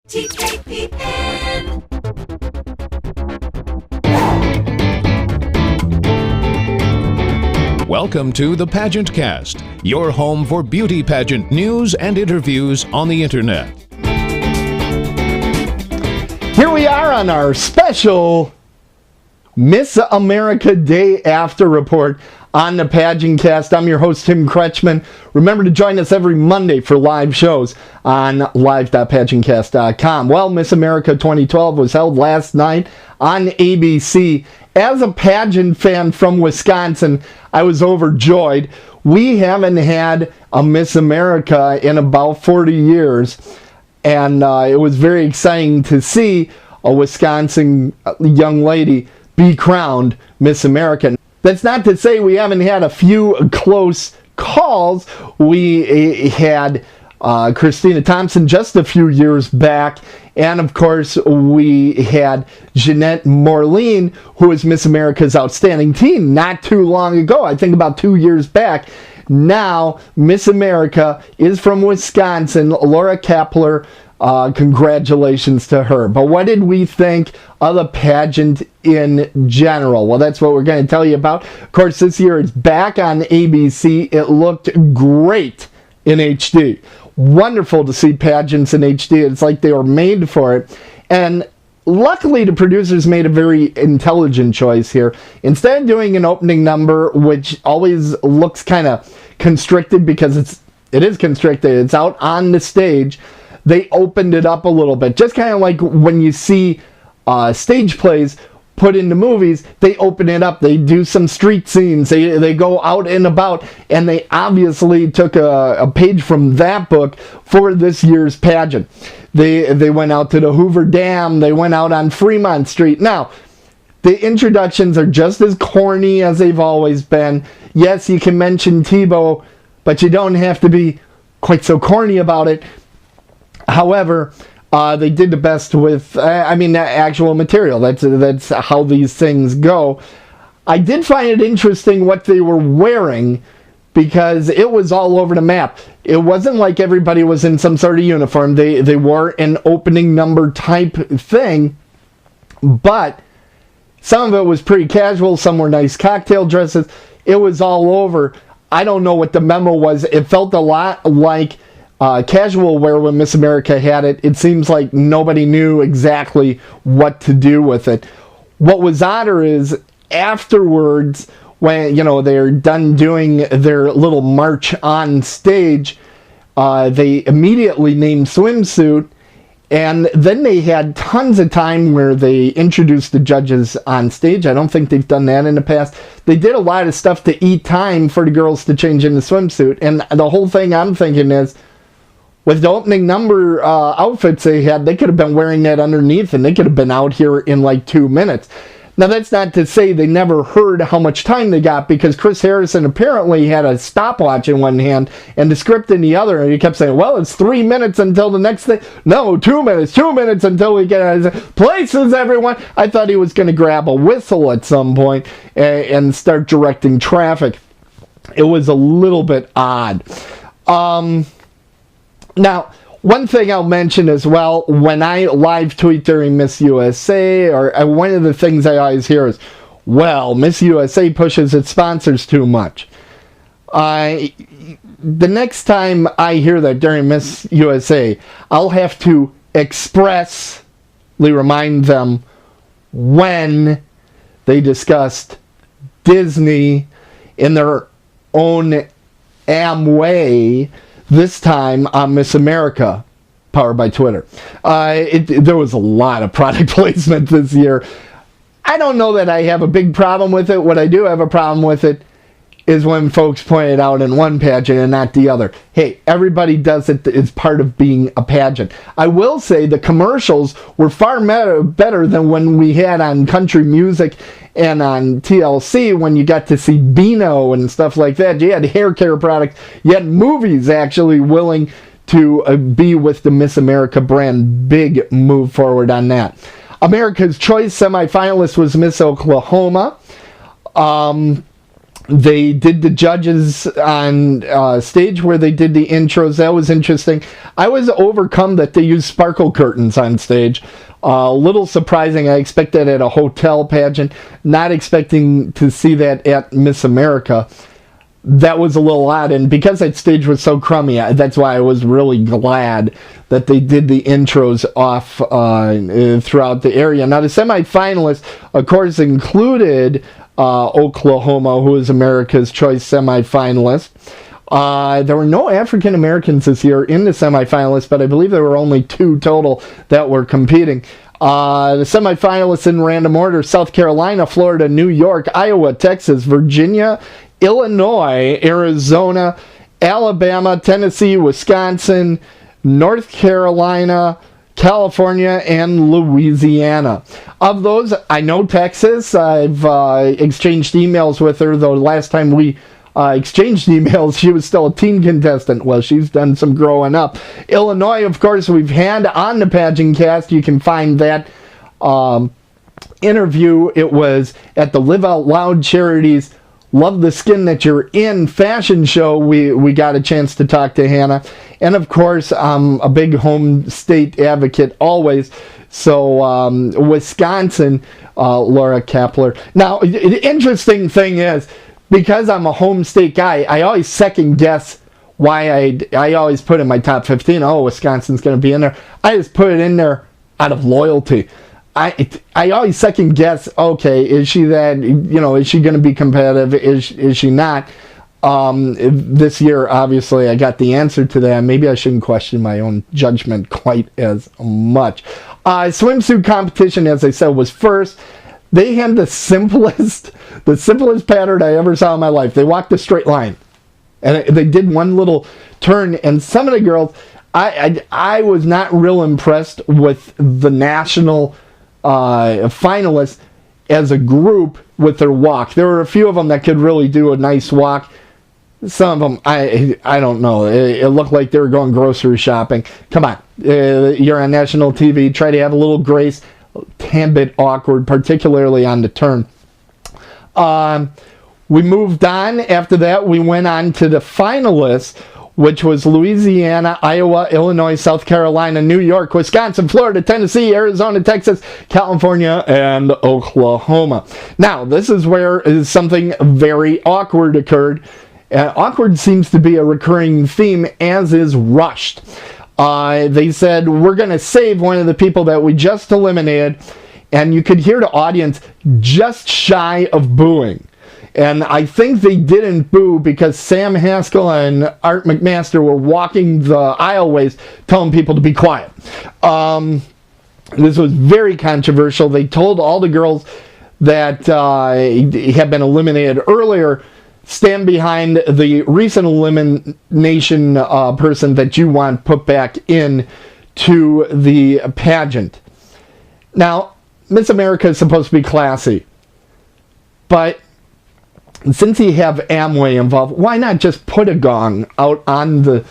TKPN. Welcome to the PageantCast, your home for beauty pageant news and interviews on the internet. Here we are on our special Miss America Day After Report on the PageantCast. I'm your host, Tim Kretschmann. Remember to join us every Monday for live shows on live.pageantcast.com. Well, Miss America 2012 was held last night on ABC. As a pageant fan from Wisconsin, I was overjoyed. We haven't had a Miss America in about 40 years, and it was very exciting to see a Wisconsin young lady be crowned Miss America. That's not to say we haven't had a few close calls. We had Christina Thompson just a few years back, and of course we had Jeanette Morleen, who was Miss America's Outstanding Teen not too long ago, I think about 2 years back. Now Miss America is from Wisconsin, Laura Kaeppler. Congratulations to her. But what did we think of the pageant in general? Well, that's what we're going to tell you about. Of course, this year it's back on ABC. It looked great in HD. Wonderful to see pageants in HD. It's like they were made for it. And luckily, the producers made a very intelligent choice here. Instead of doing an opening number, which always looks kind of constricted because it is constricted, it's out on the stage, they opened it up a little bit. Just kind of like when you see stage plays put into movies, they open it up. They do some street scenes. They go out and about, and they obviously took a page from that book for this year's pageant. They went out to the Hoover Dam. They went out on Fremont Street. Now, the introductions are just as corny as they've always been. Yes, you can mention Tebow, but you don't have to be quite so corny about it. However, they did the best with, actual material. That's how these things go. I did find it interesting what they were wearing because it was all over the map. It wasn't like everybody was in some sort of uniform. They wore an opening number type thing, but some of it was pretty casual. Some were nice cocktail dresses. It was all over. I don't know what the memo was. It felt a lot like casual wear when Miss America had it. It seems like nobody knew exactly what to do with it. What was odder is afterwards, when they're done doing their little march on stage, they immediately named swimsuit, and then they had tons of time where they introduced the judges on stage. I don't think they've done that in the past. They did a lot of stuff to eat time for the girls to change into swimsuit, and the whole thing I'm thinking is, with the opening number outfits they had, they could have been wearing that underneath, and they could have been out here in like 2 minutes. Now, that's not to say they never heard how much time they got, because Chris Harrison apparently had a stopwatch in one hand and the script in the other, and he kept saying, well, it's 3 minutes until the next thing. No, 2 minutes until we get out of places, everyone. I thought he was going to grab a whistle at some point and start directing traffic. It was a little bit odd. Now, one thing I'll mention as well, when I live tweet during Miss USA, or one of the things I always hear is, well, Miss USA pushes its sponsors too much. The next time I hear that during Miss USA, I'll have to expressly remind them when they discussed Disney in their own Amway, this time on Miss America, powered by Twitter. There was a lot of product placement this year. I don't know that I have a big problem with it. What I do have a problem with it is when folks point it out in one pageant and not the other. Hey, everybody does it. It's part of being a pageant. I will say the commercials were far better than when we had on country music and on TLC, when you got to see Beano and stuff like that. You had hair care products. You had movies actually willing to be with the Miss America brand. Big move forward on that. America's Choice semifinalist was Miss Oklahoma. They did the judges on stage where they did the intros. That was interesting. I was overcome that they used sparkle curtains on stage. A little surprising. I expected at a hotel pageant, not expecting to see that at Miss America. That was a little odd, and because that stage was so crummy, that's why I was really glad that they did the intros off throughout the area. Now, the semifinalists, of course, included Oklahoma, who is America's Choice semifinalist. There were no African Americans this year in the semifinalists, but I believe there were only 2 total that were competing. The semifinalists in random order: South Carolina, Florida, New York, Iowa, Texas, Virginia, Illinois, Arizona, Alabama, Tennessee, Wisconsin, North Carolina, California, and Louisiana. Of those, I know Texas. I've exchanged emails with her, though last time we exchanged emails, she was still a teen contestant. Well, she's done some growing up. Illinois, of course, we've had on the PageantCast. You can find that interview. It was at the Live Out Loud Charities Love the Skin That You're In fashion show. We got a chance to talk to Hannah. And of course, I'm a big home state advocate always. So Wisconsin, Laura Kaeppler. Now, the interesting thing is, because I'm a home state guy, I always second guess why I always put in my top 15, Wisconsin's going to be in there. I just put it in there out of loyalty. I always second guess, okay, is she that, is she going to be competitive? Is she not? This year, obviously, I got the answer to that. Maybe I shouldn't question my own judgment quite as much. Swimsuit competition, as I said, was first. They had the simplest pattern I ever saw in my life. They walked a straight line, and they did one little turn. And some of the girls, I was not real impressed with the national finalists as a group with their walk. There were a few of them that could really do a nice walk. Some of them, I don't know. It looked like they were going grocery shopping. Come on, you're on national TV. Try to have a little grace. A bit awkward, particularly on the turn. We moved on. After that, we went on to the finalists, which was Louisiana, Iowa, Illinois, South Carolina, New York, Wisconsin, Florida, Tennessee, Arizona, Texas, California, and Oklahoma. Now, this is where something very awkward occurred. Awkward seems to be a recurring theme, as is rushed. They said, we're going to save one of the people that we just eliminated, and you could hear the audience just shy of booing. And I think they didn't boo because Sam Haskell and Art McMaster were walking the aisleways telling people to be quiet. This was very controversial. They told all the girls that had been eliminated earlier, stand behind the recent elimination person that you want put back in to the pageant. Now, Miss America is supposed to be classy, but since you have Amway involved, why not just put a gong out on the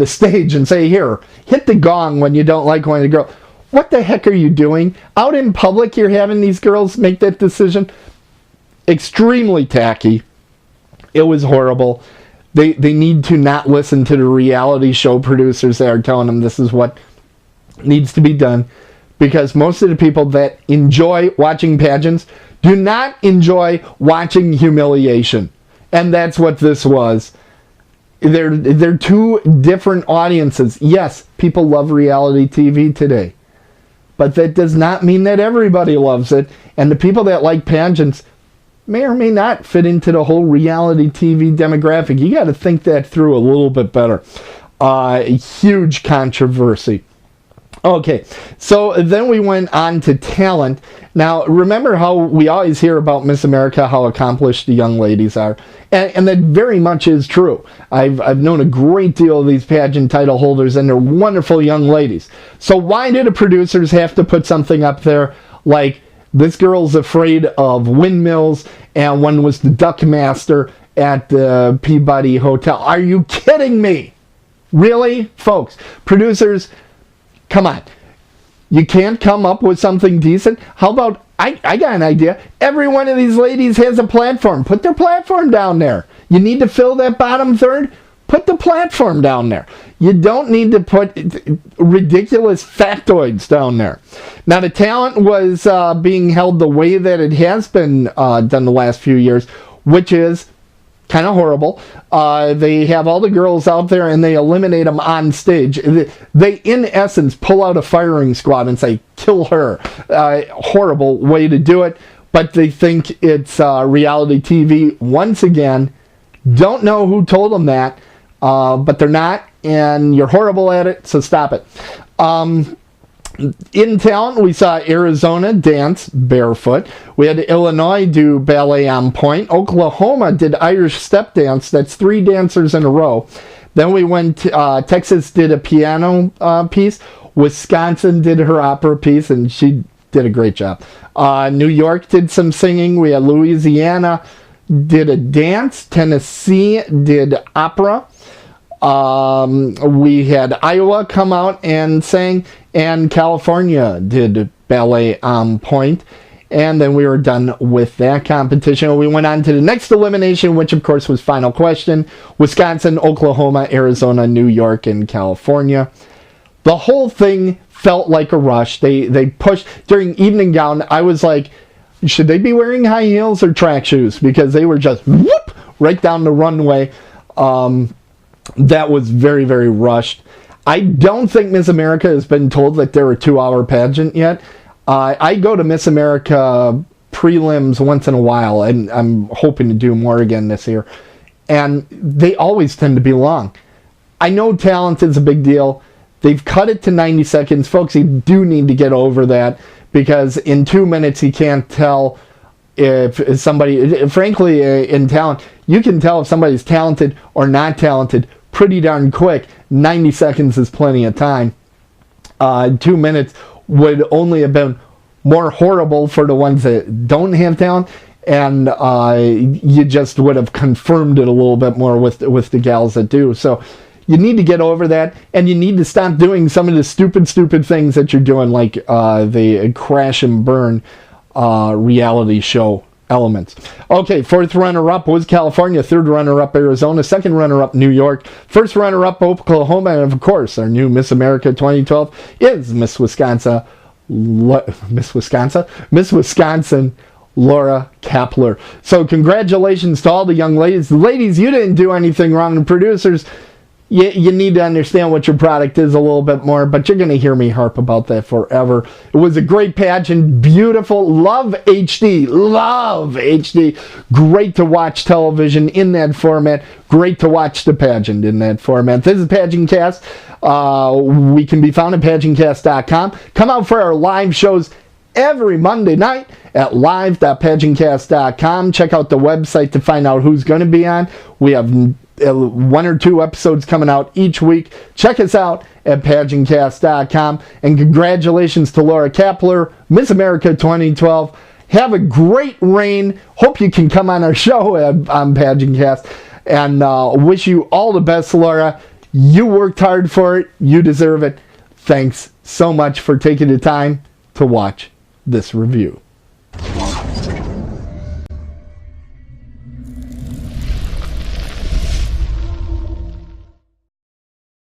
stage and say, here, hit the gong when you don't like one of the girls. What the heck are you doing? Out in public, you're having these girls make that decision? Extremely tacky. It was horrible. They need to not listen to the reality show producers that are telling them this is what needs to be done, because most of the people that enjoy watching pageants do not enjoy watching humiliation. And that's what this was. They're two different audiences. Yes, people love reality TV today, but that does not mean that everybody loves it. And the people that like pageants may or may not fit into the whole reality TV demographic. You got to think that through a little bit better. Huge controversy. Okay, so then we went on to talent. Now, remember how we always hear about Miss America, how accomplished the young ladies are. And that very much is true. I've known a great deal of these pageant title holders, and they're wonderful young ladies. So why did the producers have to put something up there like, this girl's afraid of windmills, and one was the duck master at the Peabody Hotel? Are you kidding me? Really? Folks, producers, come on. You can't come up with something decent? How about I got an idea. Every one of these ladies has a platform. Put their platform down there. You need to fill that bottom third? Put the platform down there. You don't need to put ridiculous factoids down there. Now, the talent was being held the way that it has been done the last few years, which is kind of horrible. They have all the girls out there and they eliminate them on stage. They, in essence, pull out a firing squad and say, kill her. Horrible way to do it, but they think it's reality TV. Once again, don't know who told them that, but they're not, and you're horrible at it, so stop it. In talent, we saw Arizona dance barefoot. We had Illinois do ballet on point. Oklahoma did Irish step dance. That's 3 dancers in a row. Then we went, Texas did a piano piece. Wisconsin did her opera piece, and she did a great job. New York did some singing. We had Louisiana did a dance. Tennessee did opera. We had Iowa come out and sang, and California did ballet on point. And then we were done with that competition. We went on to the next elimination, which of course was final question. Wisconsin, Oklahoma, Arizona, New York, and California. The whole thing felt like a rush. They pushed during evening gown. I was like, should they be wearing high heels or track shoes? Because they were just whoop right down the runway. That was very, very rushed. I don't think Miss America has been told that they're a 2-hour pageant yet. I go to Miss America prelims once in a while, and I'm hoping to do more again this year. And they always tend to be long. I know talent is a big deal. They've cut it to 90 seconds. Folks, you do need to get over that, because in 2 minutes you can't tell if somebody, frankly, in talent, you can tell if somebody's talented or not talented pretty darn quick. 90 seconds is plenty of time. 2 minutes would only have been more horrible for the ones that don't have talent, and you just would have confirmed it a little bit more with the gals that do. So you need to get over that, and you need to stop doing some of the stupid things that you're doing, like the crash and burn reality show elements. Okay, 4th runner-up was California, 3rd runner-up Arizona, 2nd runner-up New York, 1st runner-up Oklahoma, and of course our new Miss America 2012 is Miss Wisconsin, Laura Kaeppler. So congratulations to all the young ladies. Ladies, you didn't do anything wrong. And producers, you need to understand what your product is a little bit more, but you're going to hear me harp about that forever. It was a great pageant, beautiful, love HD, great to watch television in that format, great to watch the pageant in that format. This is PageantCast. We can be found at PageantCast.com. Come out for our live shows every Monday night at live.PageantCast.com. Check out the website to find out who's going to be on. We have 1 or 2 episodes coming out each week. Check us out at PageantCast.com. And congratulations to Laura Kaeppler, Miss America 2012. Have a great reign. Hope you can come on our show on PageantCast. And wish you all the best, Laura. You worked hard for it. You deserve it. Thanks so much for taking the time to watch this review.